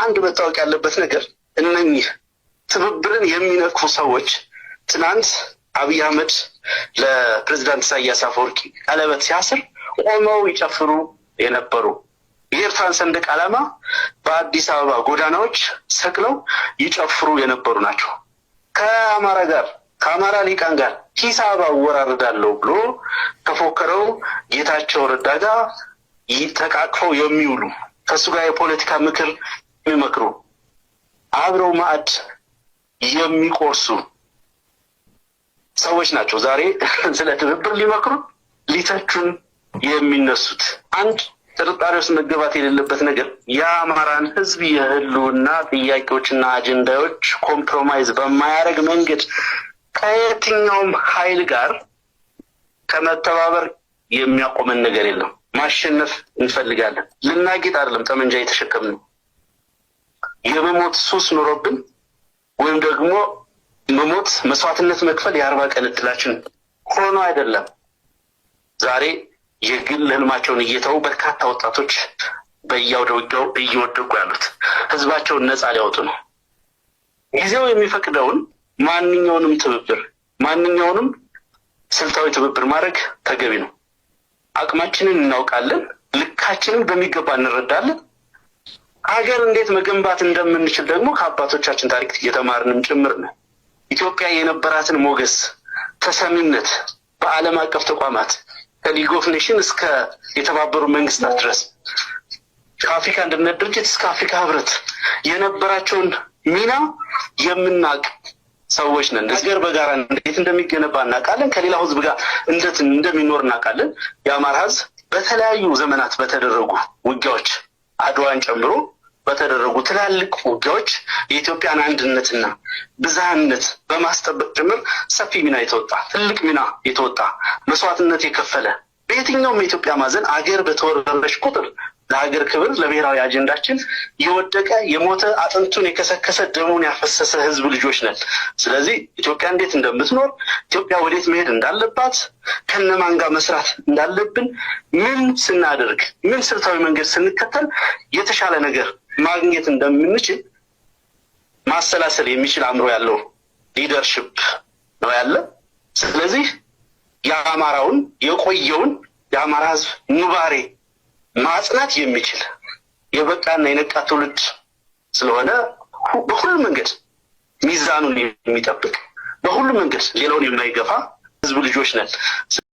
አንድ መታወቅ ያለበት ነገር እነኚህ ትብብርን የሚነኩ ሰዎች ትናንት አብይ አህመድ ለፕሬዝዳንት ኢሳያስ አፈወርቂ ቀለበት ሲያስር ቆመው ይጨፍሩ የነበሩ የኤርትራን ሰንደቅ ዓላማ በአዲስ አበባ ጎዳናዎች ሰቅለው ይጨፍሩ የነበሩ ናቸው። ከአማራ ጋር ከአማራ ሊቃን ጋር ሂሳብ አወራርዳለሁ ብሎ ከፎከረው ጌታቸው ረዳ ጋር ተቃቅፈው የሚውሉ ከሱ ጋር የፖለቲካ ምክር የሚመክሩ አብረው ማዕድ የሚቆርሱ ሰዎች ናቸው ዛሬ ስለ ትብብር ሊመክሩ ሊተቹን የሚነሱት። አንድ ጥርጣሬ ውስጥ መገባት የሌለበት ነገር የአማራን ሕዝብ የህልውና ጥያቄዎችና አጀንዳዎች ኮምፕሮማይዝ በማያደርግ መንገድ ከየትኛውም ኃይል ጋር ከመተባበር የሚያቆመን ነገር የለም። ማሸነፍ እንፈልጋለን። ልናጌጥ አይደለም ጠመንጃ የተሸከምነው። የመሞት ሱስ ኖሮብን ወይም ደግሞ መሞት መስዋዕትነት መክፈል የ40 ቀን እድላችን ሆኖ አይደለም። ዛሬ የግል ህልማቸውን እየተው በርካታ ወጣቶች በየአውደ ውጊያው እየወደቁ ያሉት ህዝባቸውን ነፃ ሊያወጡ ነው። ጊዜው የሚፈቅደውን ማንኛውንም ትብብር ማንኛውንም ስልታዊ ትብብር ማድረግ ተገቢ ነው። አቅማችንን እናውቃለን፣ ልካችንን በሚገባ እንረዳለን። ሀገር እንዴት መገንባት እንደምንችል ደግሞ ከአባቶቻችን ታሪክ እየተማርንም ጭምር ነው። ኢትዮጵያ የነበራትን ሞገስ ተሰሚነት በዓለም አቀፍ ተቋማት ከሊግ ኦፍ ኔሽን እስከ የተባበሩ መንግስታት ድረስ ከአፍሪካ አንድነት ድርጅት እስከ አፍሪካ ህብረት የነበራቸውን ሚና የምናውቅ ሰዎች ነን። ሀገር በጋራ እንዴት እንደሚገነባ እናውቃለን። ከሌላው ህዝብ ጋር እንዴት እንደሚኖር እናውቃለን። የአማራ ህዝብ በተለያዩ ዘመናት በተደረጉ ውጊያዎች አድዋን ጨምሮ በተደረጉ ትላልቅ ውጊያዎች የኢትዮጵያን አንድነትና ብዝሃነት በማስጠበቅ ጭምር ሰፊ ሚና የተወጣ ትልቅ ሚና የተወጣ መስዋዕትነት የከፈለ በየትኛውም የኢትዮጵያ ማዕዘን አገር በተወረረች ቁጥር ለሀገር ክብር ለብሔራዊ አጀንዳችን የወደቀ የሞተ አጥንቱን የከሰከሰ ደሙን ያፈሰሰ ህዝብ ልጆች ነን። ስለዚህ ኢትዮጵያ እንዴት እንደምትኖር ኢትዮጵያ ወዴት መሄድ እንዳለባት ከነማን ጋር መስራት እንዳለብን ምን ስናደርግ ምን ስልታዊ መንገድ ስንከተል የተሻለ ነገር ማግኘት እንደምንችል ማሰላሰል የሚችል አእምሮ ያለው ሊደርሽፕ ነው ያለ። ስለዚህ የአማራውን የቆየውን የአማራ ህዝብ ኑባሬ ማጽናት የሚችል የበቃና የነቃ ትውልድ ስለሆነ በሁሉ መንገድ ሚዛኑን የሚጠብቅ በሁሉ መንገድ ሌላውን የማይገፋ ህዝብ ልጆች ነን።